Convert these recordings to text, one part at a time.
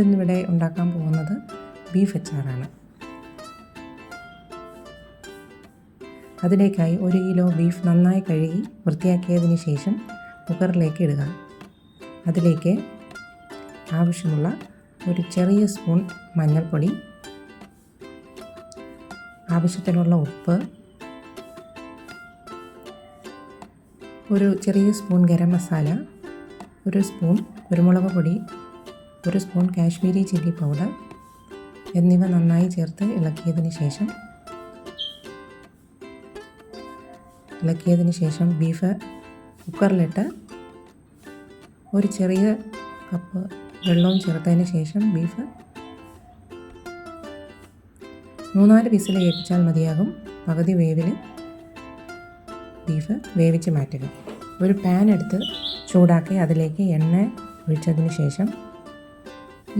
ഇന്നിവിടെ ഉണ്ടാക്കാൻ പോകുന്നത് ബീഫ് അച്ചാറാണ്. അതിലേക്കായി 1 കിലോ ബീഫ് നന്നായി കഴുകി വൃത്തിയാക്കിയതിന് ശേഷം കുക്കറിലേക്ക് ഇടുക. അതിലേക്ക് ആവശ്യമുള്ള ഒരു ചെറിയ സ്പൂൺ മഞ്ഞൾപ്പൊടി, ആവശ്യത്തിനുള്ള ഉപ്പ്, ഒരു ചെറിയ സ്പൂൺ ഗരം മസാല, 1 സ്പൂൺ കുരുമുളക് പൊടി, 1 സ്പൂൺ കാശ്മീരി ചില്ലി പൗഡർ എന്നിവ നന്നായി ചേർത്ത് ഇളക്കിയതിന് ശേഷം ബീഫ് കുക്കറിലിട്ട് ഒരു ചെറിയ കപ്പ് വെള്ളവും ചേർത്തതിന് ശേഷം ബീഫ് 3-4 വിസിൽ കേൾപ്പിച്ചാൽ മതിയാകും. പകുതി വേവിൽ ബീഫ് വേവിച്ച് മാറ്റുക. ഒരു പാൻ എടുത്ത് ചൂടാക്കി അതിലേക്ക് എണ്ണ ഒഴിച്ചതിന് ശേഷം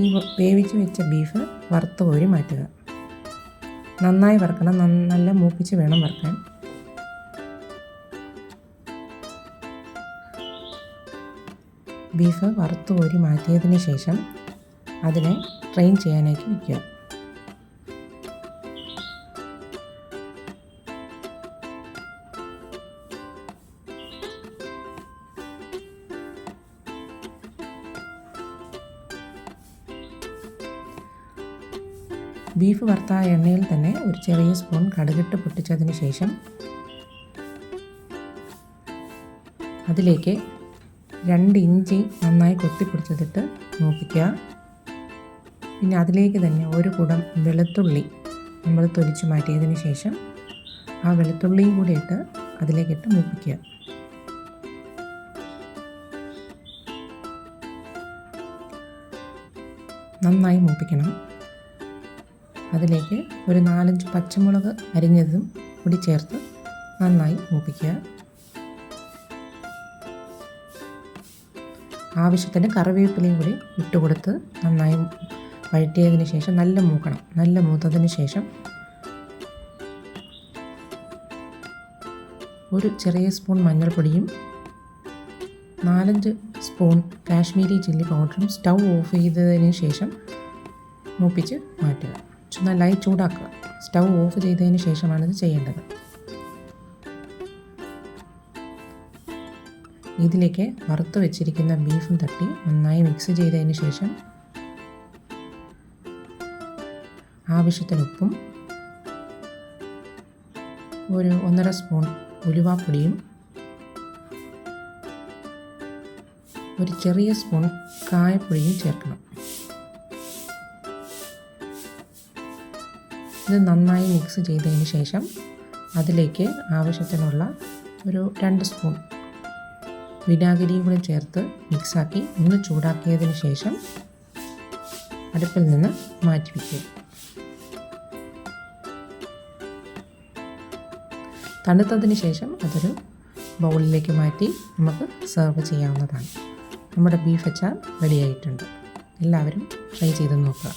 ഈ വേവിച്ച് വെച്ച ബീഫ് വറുത്ത് കോരി മാറ്റുക. നന്നായി വറുക്കണം, നല്ല മൂപ്പിച്ച് വേണം വറുക്കാൻ. ബീഫ് വറുത്ത് കോരി മാറ്റിയതിന് ശേഷം അതിനെ ഡ്രെയിൻ ചെയ്യാനായിട്ട് വയ്ക്കുക. ബീഫ് വറുത്ത എണ്ണയിൽ തന്നെ ഒരു ചെറിയ സ്പൂൺ കടുകിട്ട് പൊട്ടിച്ചതിന് ശേഷം അതിലേക്ക് 2 ഇഞ്ചി നന്നായി കൊത്തിപ്പൊടിച്ചതിട്ട് മൂപ്പിക്കുക. പിന്നെ അതിലേക്ക് തന്നെ 1 കുടം വെളുത്തുള്ളി നമ്മൾ തൊലിച്ച് മാറ്റിയതിന് ശേഷം ആ വെളുത്തുള്ളിയും കൂടി ഇട്ട് അതിലേക്കിട്ട് മൂപ്പിക്കുക. നന്നായി മൂപ്പിക്കണം. അതിലേക്ക് ഒരു 4-5 പച്ചമുളക് അരിഞ്ഞതും കൂടി ചേർത്ത് നന്നായി മൂപ്പിക്കുക. ആവശ്യത്തിന് കറിവേപ്പിലയും കൂടി ഇട്ടുകൊടുത്ത് നന്നായി വഴറ്റിയതിന് ശേഷം നല്ല മൂക്കണം. നല്ല മൂത്തതിന് ശേഷം ഒരു ചെറിയ സ്പൂൺ മഞ്ഞൾപ്പൊടിയും 4-5 സ്പൂൺ കാശ്മീരി ചില്ലി പൗഡറും സ്റ്റൗ ഓഫ് ചെയ്തതിന് ശേഷം മൂപ്പിച്ച് മാറ്റുക. നന്നായി ചൂടാക്കുക. സ്റ്റൗ ഓഫ് ചെയ്തതിന് ശേഷമാണിത് ചെയ്യേണ്ടത്. ഇതിലേക്ക് വറുത്ത് വെച്ചിരിക്കുന്ന ബീഫും തട്ടി നന്നായി മിക്സ് ചെയ്തതിന് ശേഷം ആവശ്യത്തിന് ഉപ്പും, ഒരു 1.5 സ്പൂൺ ഉലുവാപ്പൊടിയും, ഒരു ചെറിയ സ്പൂൺ കായപ്പൊടിയും ചേർക്കണം. ഇത് നന്നായി മിക്സ് ചെയ്തതിന് ശേഷം അതിലേക്ക് ആവശ്യത്തിനുള്ള ഒരു 2 സ്പൂൺ വിനാഗിരിയും കൂടി ചേർത്ത് മിക്സാക്കി ഒന്ന് ചൂടാക്കിയതിന് ശേഷം അടുപ്പിൽ നിന്ന് മാറ്റി വയ്ക്കുക. തണുത്തതിന് ശേഷം അതൊരു ബൗളിലേക്ക് മാറ്റി നമുക്ക് സെർവ് ചെയ്യാവുന്നതാണ്. നമ്മുടെ ബീഫ് അച്ചാർ റെഡിയായിട്ടുണ്ട്. എല്ലാവരും ട്രൈ ചെയ്ത് നോക്കുക.